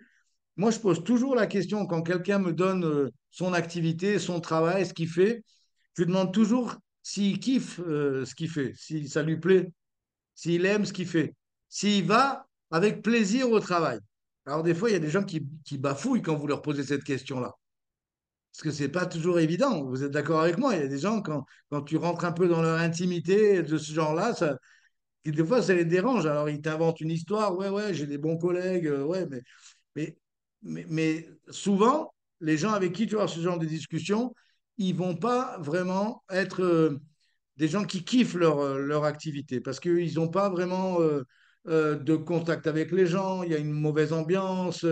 Moi, je pose toujours la question quand quelqu'un me donne son activité, son travail, ce qu'il fait. Je lui demande toujours s'il kiffe ce qu'il fait, si ça lui plaît, s'il aime ce qu'il fait, s'il va avec plaisir au travail. Alors, des fois, il y a des gens qui bafouillent quand vous leur posez cette question-là. Parce que c'est pas toujours évident. Vous êtes d'accord avec moi? Il y a des gens, quand tu rentres un peu dans leur intimité de ce genre-là, et des fois, ça les dérange. Alors, ils t'inventent une histoire. Ouais, ouais, j'ai des bons collègues. Ouais, mais, mais souvent, les gens avec qui tu as ce genre de discussion, ils vont pas vraiment être des gens qui kiffent leur activité parce qu'ils n'ont pas vraiment de contact avec les gens. Il y a une mauvaise ambiance.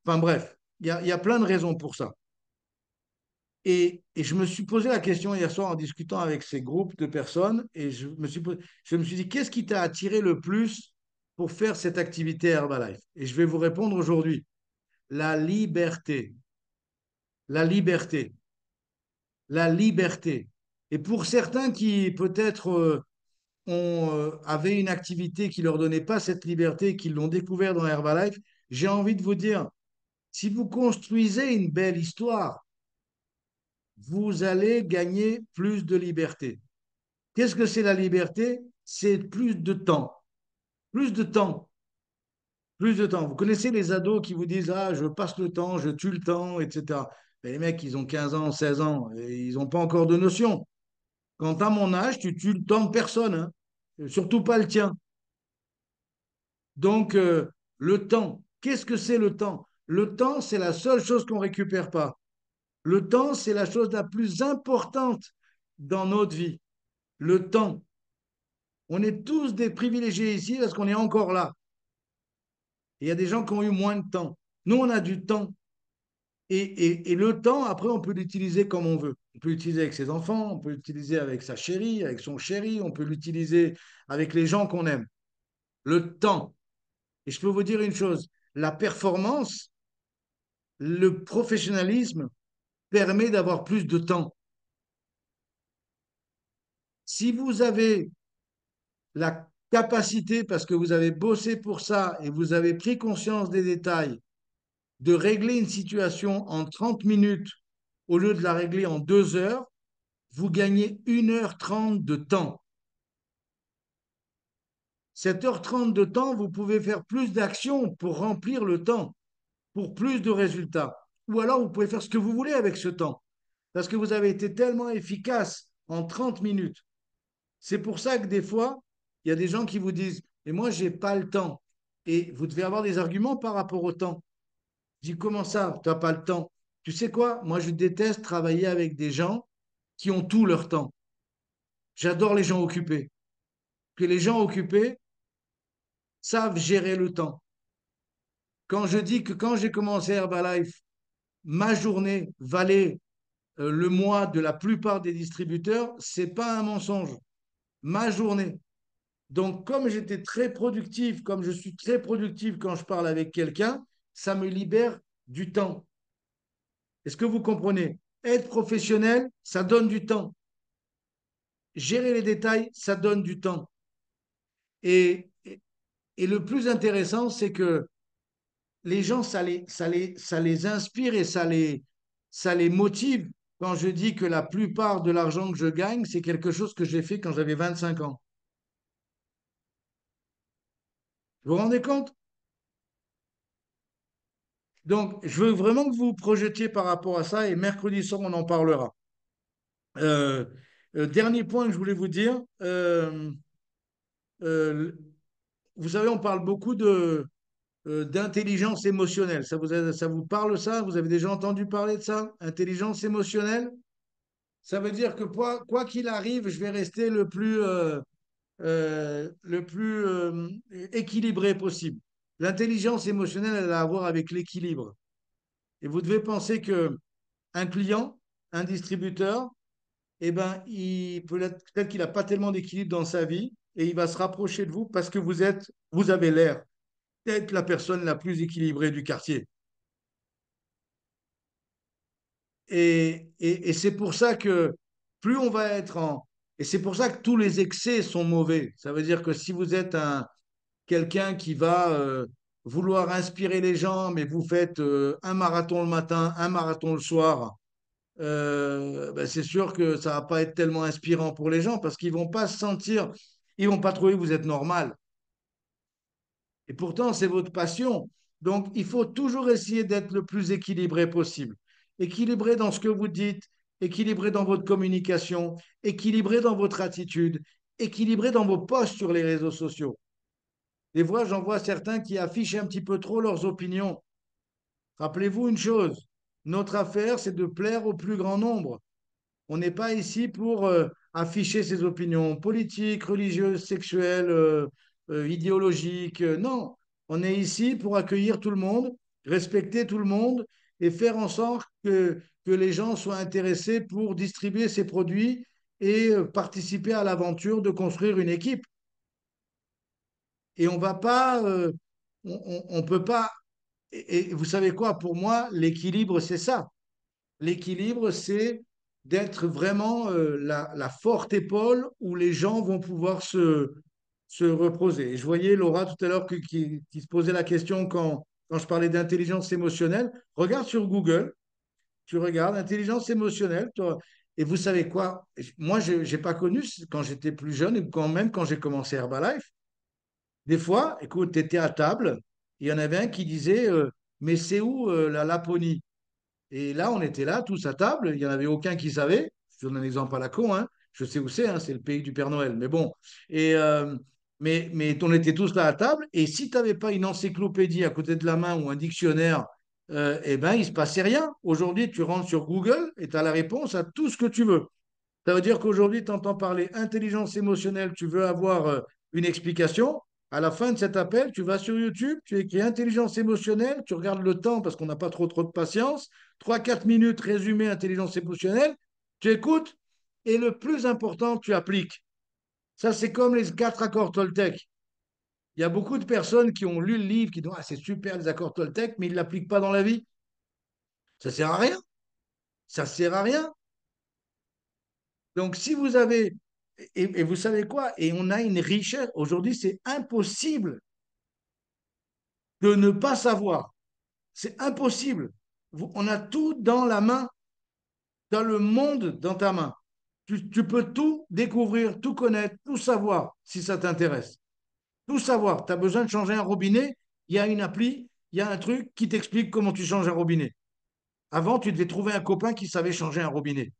Enfin, bref, il y a plein de raisons pour ça. Et je me suis posé la question hier soir en discutant avec ces groupes de personnes et je me suis dit, qu'est-ce qui t'a attiré le plus pour faire cette activité Herbalife? Et je vais vous répondre aujourd'hui. La liberté, la liberté, la liberté. Et pour certains qui peut-être avaient une activité qui ne leur donnait pas cette liberté, qui l'ont découvert dans Herbalife, j'ai envie de vous dire, si vous construisez une belle histoire, vous allez gagner plus de liberté. Qu'est-ce que c'est la liberté? C'est plus de temps. Plus de temps. Plus de temps. Vous connaissez les ados qui vous disent, ah, je passe le temps, je tue le temps, etc. Mais les mecs, ils ont 15 ans, 16 ans, et ils n'ont pas encore de notion. Quand tu as mon âge, tu tues le temps de personne, hein. Surtout pas le tien. Donc, le temps, qu'est-ce que c'est le temps? Le temps, c'est la seule chose qu'on ne récupère pas. Le temps, c'est la chose la plus importante dans notre vie. Le temps. On est tous des privilégiés ici parce qu'on est encore là. Il y a des gens qui ont eu moins de temps. Nous, on a du temps. Et le temps, après, on peut l'utiliser comme on veut. On peut l'utiliser avec ses enfants, on peut l'utiliser avec sa chérie, avec son chéri, on peut l'utiliser avec les gens qu'on aime. Le temps. Et je peux vous dire une chose, la performance, le professionnalisme permet d'avoir plus de temps. Si vous avez la capacité, parce que vous avez bossé pour ça et vous avez pris conscience des détails, de régler une situation en 30 minutes au lieu de la régler en 2 heures, vous gagnez 1h30 de temps. Cette heure 30 de temps, vous pouvez faire plus d'actions pour remplir le temps, pour plus de résultats. Ou alors, vous pouvez faire ce que vous voulez avec ce temps, parce que vous avez été tellement efficace en 30 minutes. C'est pour ça que des fois, il y a des gens qui vous disent, et moi, je n'ai pas le temps. Et vous devez avoir des arguments par rapport au temps. Je dis, comment ça, tu n'as pas le temps? Tu sais quoi? Moi, je déteste travailler avec des gens qui ont tout leur temps. J'adore les gens occupés. Que les gens occupés savent gérer le temps. Quand je dis que quand j'ai commencé Herbalife, ma journée valait le mois de la plupart des distributeurs, c'est pas un mensonge. Ma journée. Donc, comme j'étais très productif, comme je suis très productif quand je parle avec quelqu'un, ça me libère du temps. Est-ce que vous comprenez? Être professionnel, ça donne du temps. Gérer les détails, ça donne du temps. Et, et, et le plus intéressant, c'est que les gens, ça les inspire et ça les motive quand je dis que la plupart de l'argent que je gagne, c'est quelque chose que j'ai fait quand j'avais 25 ans. Vous vous rendez compte? Donc, je veux vraiment que vous vous projetiez par rapport à ça et mercredi soir, on en parlera. Euh, Dernier point que je voulais vous dire, euh, vous savez, on parle beaucoup d'intelligence émotionnelle. Ça vous parle ça? Vous avez déjà entendu parler de ça? Intelligence émotionnelle? Ça veut dire que quoi qu'il arrive, je vais rester le plus équilibré possible. L'intelligence émotionnelle, elle a à voir avec l'équilibre. Et vous devez penser que un client, un distributeur, eh ben, peut-être qu'il n'a pas tellement d'équilibre dans sa vie et il va se rapprocher de vous parce que vous avez l'air d'être la personne la plus équilibrée du quartier. Et c'est pour ça que plus on va être en... Et c'est pour ça que tous les excès sont mauvais. Ça veut dire que si vous êtes quelqu'un qui va vouloir inspirer les gens, mais vous faites un marathon le matin, un marathon le soir, ben c'est sûr que ça va pas être tellement inspirant pour les gens parce qu'ils vont pas se sentir, ils vont pas trouver que vous êtes normal. Et pourtant, c'est votre passion. Donc, il faut toujours essayer d'être le plus équilibré possible. Équilibré dans ce que vous dites, équilibré dans votre communication, équilibré dans votre attitude, équilibré dans vos posts sur les réseaux sociaux. Des fois, j'en vois certains qui affichent un petit peu trop leurs opinions. Rappelez-vous une chose, notre affaire, c'est de plaire au plus grand nombre. On n'est pas ici pour afficher ses opinions politiques, religieuses, sexuelles, idéologiques. Non, on est ici pour accueillir tout le monde, respecter tout le monde et faire en sorte que les gens soient intéressés pour distribuer ces produits et participer à l'aventure de construire une équipe. Et on va pas, on peut pas. Et vous savez quoi, pour moi, l'équilibre, c'est ça. L'équilibre, c'est d'être vraiment la forte épaule où les gens vont pouvoir se reposer. Et je voyais Laura tout à l'heure qui se posait la question quand je parlais d'intelligence émotionnelle. Regarde sur Google, tu regardes intelligence émotionnelle, toi, et vous savez quoi? Moi, je n'ai pas connu quand j'étais plus jeune, et quand même quand j'ai commencé Herbalife. Des fois, écoute, tu étais à table, il y en avait un qui disait mais c'est où la Laponie? Et là, on était là, tous à table, il n'y en avait aucun qui savait. Je donne un exemple à la con, hein. Je sais où c'est, hein, c'est le pays du Père Noël. Mais bon, et, mais on était tous là à table, et si tu n'avais pas une encyclopédie à côté de la main ou un dictionnaire, eh ben, il ne se passait rien. Aujourd'hui, tu rentres sur Google et tu as la réponse à tout ce que tu veux. Ça veut dire qu'aujourd'hui, tu entends parler intelligence émotionnelle, tu veux avoir une explication. À la fin de cet appel, tu vas sur YouTube, tu écris intelligence émotionnelle, tu regardes le temps parce qu'on n'a pas trop de patience. 3 4 minutes résumé intelligence émotionnelle, tu écoutes et le plus important, tu appliques. Ça, c'est comme les 4 accords Toltec. Il y a beaucoup de personnes qui ont lu le livre, qui disent ah, c'est super les accords Toltec, mais ils ne l'appliquent pas dans la vie. Ça ne sert à rien. Ça ne sert à rien. Donc, si vous avez, et vous savez quoi, et on a une richesse, aujourd'hui, c'est impossible de ne pas savoir. C'est impossible. On a tout dans la main, dans le monde dans ta main. Tu peux tout découvrir, tout connaître, tout savoir si ça t'intéresse. Tout savoir. Tu as besoin de changer un robinet, il y a une appli, il y a un truc qui t'explique comment tu changes un robinet. Avant, tu devais trouver un copain qui savait changer un robinet.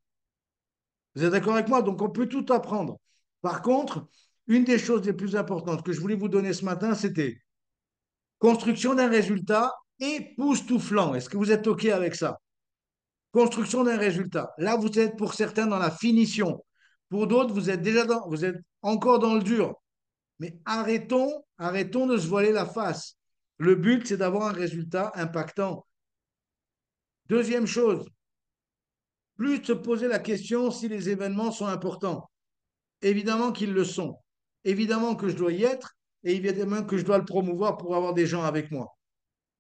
Vous êtes d'accord avec moi? Donc, on peut tout apprendre. Par contre, une des choses les plus importantes que je voulais vous donner ce matin, c'était construction d'un résultat époustouflant. Est-ce que vous êtes OK avec ça? Construction d'un résultat. Là, vous êtes pour certains dans la finition. Pour d'autres, vous êtes encore dans le dur. Mais arrêtons de se voiler la face. Le but, c'est d'avoir un résultat impactant. Deuxième chose, plus se poser la question si les événements sont importants. Évidemment qu'ils le sont. Évidemment que je dois y être et évidemment que je dois le promouvoir pour avoir des gens avec moi.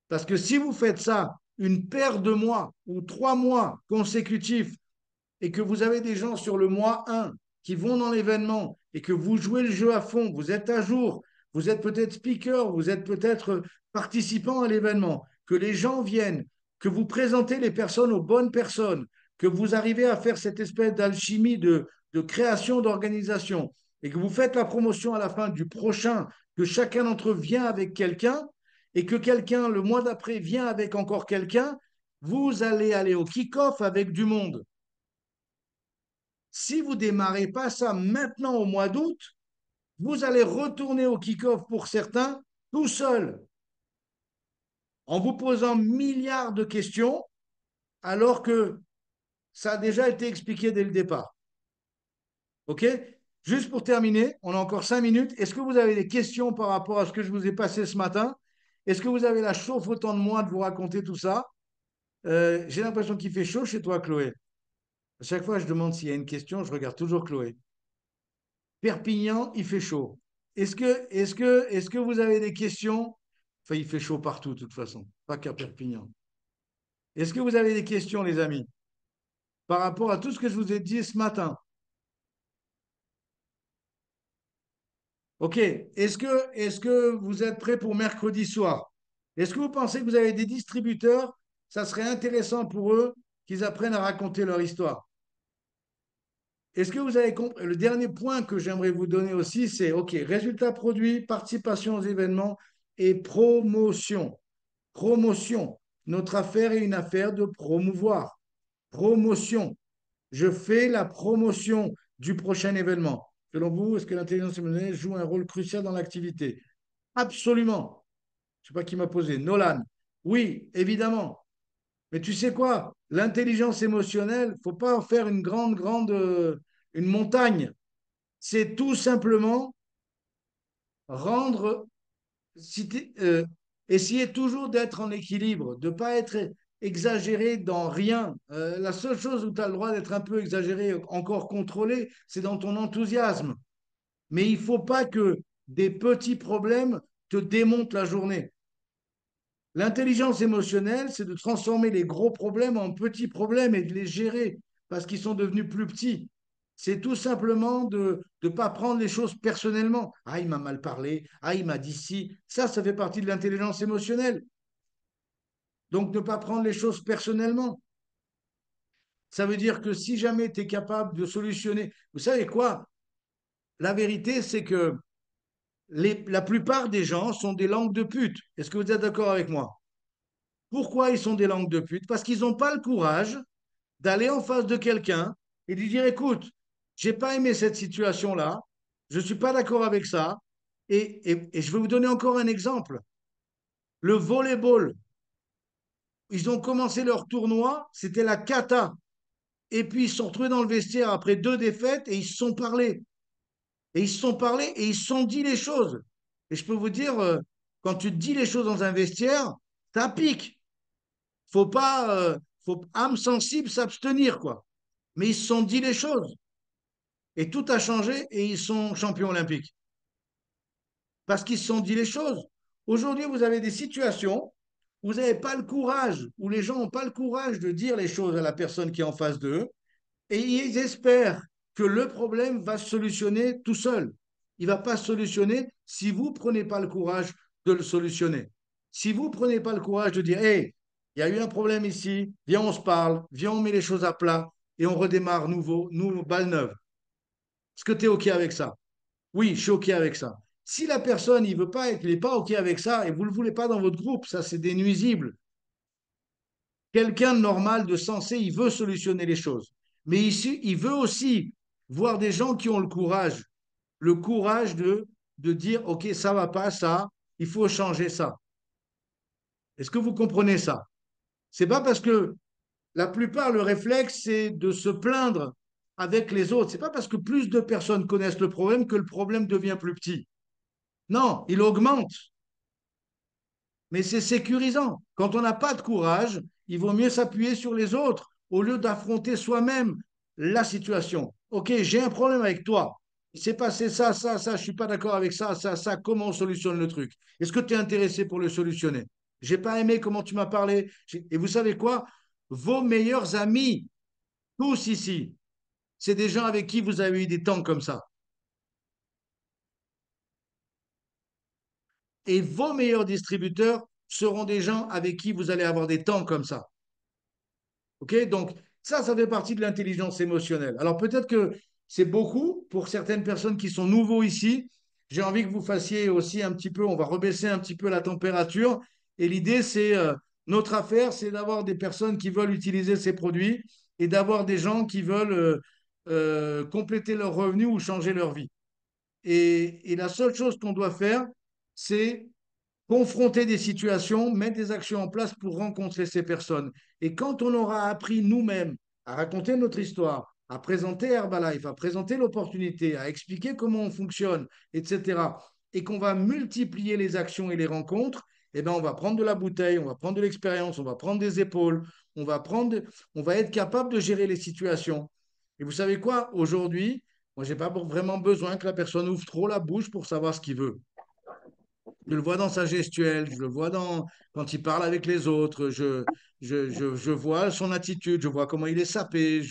Parce que si vous faites ça une paire de mois ou 3 mois consécutifs et que vous avez des gens sur le mois 1 qui vont dans l'événement et que vous jouez le jeu à fond, vous êtes à jour, vous êtes peut-être speaker, vous êtes peut-être participant à l'événement, que les gens viennent, que vous présentez les personnes aux bonnes personnes, que vous arrivez à faire cette espèce d'alchimie de création d'organisation et que vous faites la promotion à la fin du prochain, que chacun d'entre eux vient avec quelqu'un et que quelqu'un le mois d'après vient avec encore quelqu'un, vous allez aller au kick-off avec du monde. Si vous ne démarrez pas ça maintenant au mois d'août, vous allez retourner au kick-off pour certains tout seul, en vous posant milliards de questions, alors que ça a déjà été expliqué dès le départ. OK? Juste pour terminer, on a encore 5 minutes. Est-ce que vous avez des questions par rapport à ce que je vous ai passé ce matin? Est-ce que vous avez la chauffe autant de moi de vous raconter tout ça? J'ai l'impression qu'il fait chaud chez toi, Chloé. À chaque fois, je demande s'il y a une question, je regarde toujours Chloé. Perpignan, il fait chaud. Est-ce que vous avez des questions? Enfin, il fait chaud partout, de toute façon, pas qu'à Perpignan. Est-ce que vous avez des questions, les amis, par rapport à tout ce que je vous ai dit ce matin? OK. Est-ce que vous êtes prêts pour mercredi soir? Est-ce que vous pensez que vous avez des distributeurs? Ça serait intéressant pour eux qu'ils apprennent à raconter leur histoire. Est-ce que vous avez compris? Le dernier point que j'aimerais vous donner aussi, c'est OK, résultats produits, participation aux événements et promotion. Promotion. Notre affaire est une affaire de promouvoir. Promotion. Je fais la promotion du prochain événement. Selon vous, est-ce que l'intelligence émotionnelle joue un rôle crucial dans l'activité? Absolument. Je ne sais pas qui m'a posé. Nolan. Oui, évidemment. Mais tu sais quoi? L'intelligence émotionnelle, il ne faut pas en faire une une montagne. C'est tout simplement rendre, essayer toujours d'être en équilibre, de ne pas être exagéré dans rien. La seule chose où tu as le droit d'être un peu exagéré, encore contrôlé, c'est dans ton enthousiasme. Mais il ne faut pas que des petits problèmes te démonte la journée. L'intelligence émotionnelle, c'est de transformer les gros problèmes en petits problèmes et de les gérer parce qu'ils sont devenus plus petits. C'est tout simplement de ne pas prendre les choses personnellement. Ah, il m'a mal parlé. Ah, il m'a dit ci. Ça fait partie de l'intelligence émotionnelle. Donc, ne pas prendre les choses personnellement. Ça veut dire que si jamais tu es capable de solutionner, vous savez quoi? La vérité, c'est que la plupart des gens sont des langues de pute. Est-ce que vous êtes d'accord avec moi? Pourquoi ils sont des langues de pute? Parce qu'ils n'ont pas le courage d'aller en face de quelqu'un et lui dire, écoute, j'ai pas aimé cette situation-là, je suis pas d'accord avec ça, et je vais vous donner encore un exemple. Le volleyball, ils ont commencé leur tournoi, c'était la cata, et puis ils se sont retrouvés dans le vestiaire après deux défaites et ils se sont parlé. Et ils se sont parlé et ils se sont dit les choses. Et je peux vous dire, quand tu te dis les choses dans un vestiaire, ça pique. Faut pas, faut âme sensible s'abstenir, quoi. Mais ils se sont dit les choses. Et tout a changé et ils sont champions olympiques. Parce qu'ils se sont dit les choses. Aujourd'hui, vous avez des situations où vous n'avez pas le courage, où les gens n'ont pas le courage de dire les choses à la personne qui est en face d'eux, et ils espèrent que le problème va se solutionner tout seul. Il ne va pas se solutionner si vous ne prenez pas le courage de le solutionner. Si vous ne prenez pas le courage de dire, hey, il y a eu un problème ici, viens, on se parle, viens, on met les choses à plat et on redémarre nouveau, nous, balle neuve. Est-ce que tu es OK avec ça? Oui, je suis OK avec ça. Si la personne, il veut pas être, il n'est pas OK avec ça et vous ne le voulez pas dans votre groupe, ça, c'est des nuisibles. Quelqu'un de normal, de sensé, il veut solutionner les choses. Mais ici, il veut aussi voir des gens qui ont le courage de dire, OK, ça va pas, ça, il faut changer ça. Est-ce que vous comprenez ça? C'est pas parce que la plupart, le réflexe, c'est de se plaindre avec les autres. C'est pas parce que plus de personnes connaissent le problème que le problème devient plus petit. Non, il augmente. Mais c'est sécurisant. Quand on n'a pas de courage, il vaut mieux s'appuyer sur les autres au lieu d'affronter soi-même la situation. OK, j'ai un problème avec toi. Il s'est passé ça, ça, ça, je ne suis pas d'accord avec ça, ça, ça. Comment on solutionne le truc? Est-ce que tu es intéressé pour le solutionner? J'ai pas aimé comment tu m'as parlé. Et vous savez quoi? Vos meilleurs amis, tous ici, c'est des gens avec qui vous avez eu des temps comme ça. Et vos meilleurs distributeurs seront des gens avec qui vous allez avoir des temps comme ça. OK? Donc, ça fait partie de l'intelligence émotionnelle. Alors, peut-être que c'est beaucoup pour certaines personnes qui sont nouveaux ici. J'ai envie que vous fassiez aussi un petit peu, on va rebaisser un petit peu la température. Et l'idée, c'est, notre affaire, c'est d'avoir des personnes qui veulent utiliser ces produits et d'avoir des gens qui veulent compléter leurs revenus ou changer leur vie. Et la seule chose qu'on doit faire, c'est confronter des situations, mettre des actions en place pour rencontrer ces personnes. Et quand on aura appris nous-mêmes à raconter notre histoire, à présenter Herbalife, à présenter l'opportunité, à expliquer comment on fonctionne, etc., et qu'on va multiplier les actions et les rencontres, eh ben on va prendre de la bouteille, on va prendre de l'expérience, on va prendre des épaules, on va être capable de gérer les situations. Et vous savez quoi? Aujourd'hui, moi, je n'ai pas vraiment besoin que la personne ouvre trop la bouche pour savoir ce qu'il veut. Je le vois dans sa gestuelle, je le vois quand il parle avec les autres, je vois son attitude, je vois comment il est sapé,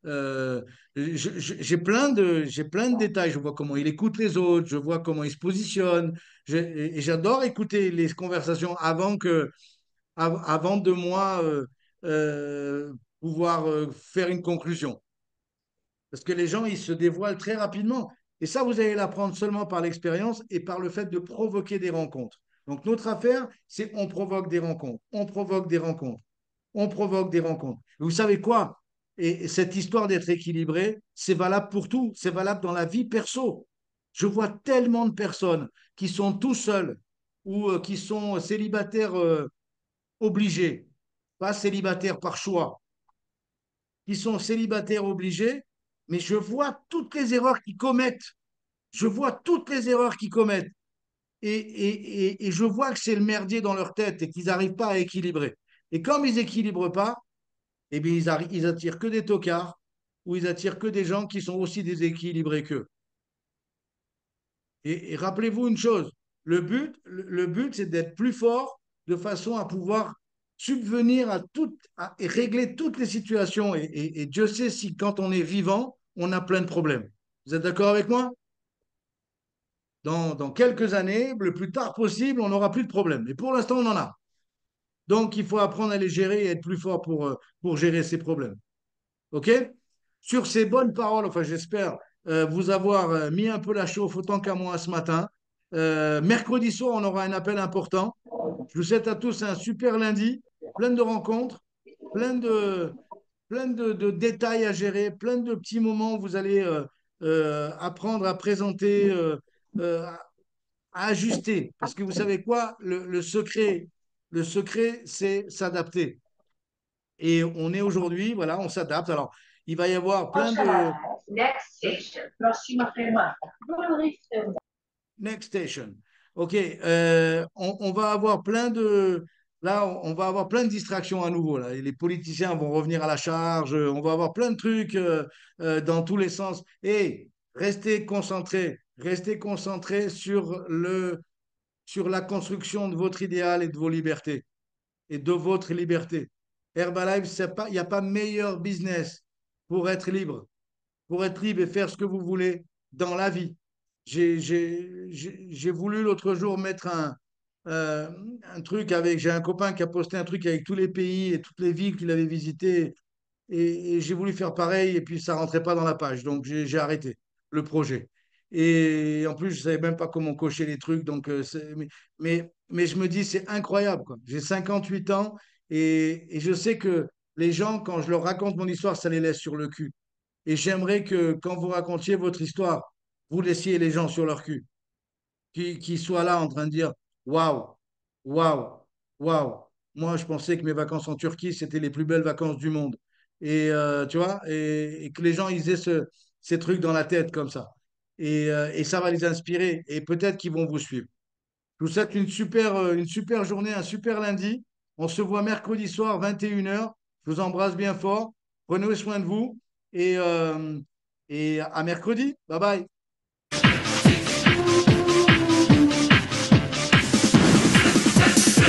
euh, j'ai plein de détails, je vois comment il écoute les autres, je vois comment il se positionne, et j'adore écouter les conversations avant de moi pouvoir faire une conclusion. Parce que les gens, ils se dévoilent très rapidement. Et ça, vous allez l'apprendre seulement par l'expérience et par le fait de provoquer des rencontres. Donc, notre affaire, c'est on provoque des rencontres, on provoque des rencontres, on provoque des rencontres. Et vous savez quoi? Et cette histoire d'être équilibré, c'est valable pour tout. C'est valable dans la vie perso. Je vois tellement de personnes qui sont tout seuls ou qui sont célibataires obligés, pas célibataires par choix, qui sont célibataires obligés, mais je vois toutes les erreurs qu'ils commettent. Je vois toutes les erreurs qu'ils commettent. Et je vois que c'est le merdier dans leur tête et qu'ils n'arrivent pas à équilibrer. Et comme ils n'équilibrent pas, eh bien, ils attirent que des tocards ou ils attirent que des gens qui sont aussi déséquilibrés qu'eux. Et rappelez-vous une chose, Le but, c'est d'être plus fort de façon à pouvoir subvenir et régler toutes les situations. Et Dieu sait si quand on est vivant, on a plein de problèmes. Vous êtes d'accord avec moi? Dans quelques années, le plus tard possible, on n'aura plus de problèmes. Mais pour l'instant, on en a. Donc, il faut apprendre à les gérer et être plus fort pour gérer ces problèmes. OK? Sur ces bonnes paroles, enfin, j'espère vous avoir mis un peu la chauffe autant qu'à moi ce matin. Mercredi soir, on aura un appel important. Je vous souhaite à tous un super lundi, plein de rencontres, plein de, plein de détails à gérer, plein de petits moments où vous allez apprendre à présenter, euh, à ajuster. Parce que vous savez quoi? Le secret, c'est s'adapter. Et on est aujourd'hui, voilà, on s'adapte. Alors, il va y avoir plein de Next station, prossima fermata. next station. OK, on va avoir plein de là, on va avoir plein de distractions à nouveau là. Et les politiciens vont revenir à la charge. On va avoir plein de trucs dans tous les sens. Et restez concentrés sur la construction de votre idéal et de vos libertés et de votre liberté. Herbalife, il n'y a pas meilleur business pour être libre, et faire ce que vous voulez dans la vie. J'ai voulu l'autre jour mettre euh, un truc avec, j'ai un copain qui a posté un truc avec tous les pays et toutes les villes qu'il avait visitées et j'ai voulu faire pareil et puis ça rentrait pas dans la page. Donc j'ai arrêté le projet. Et en plus, je savais même pas comment cocher les trucs. Donc, mais je me dis, c'est incroyable, quoi. J'ai 58 ans et je sais que les gens, quand je leur raconte mon histoire, ça les laisse sur le cul. Et j'aimerais que quand vous racontiez votre histoire, vous laissiez les gens sur leur cul, qui soient là en train de dire, waouh, waouh, waouh. Moi, je pensais que mes vacances en Turquie, c'était les plus belles vacances du monde. Et tu vois, et que les gens ils aient ces trucs dans la tête comme ça. Et ça va les inspirer. Et peut-être qu'ils vont vous suivre. Je vous souhaite une super journée, un super lundi. On se voit mercredi soir, 21 h. Je vous embrasse bien fort. Prenez soin de vous. Et, et à mercredi. Bye bye.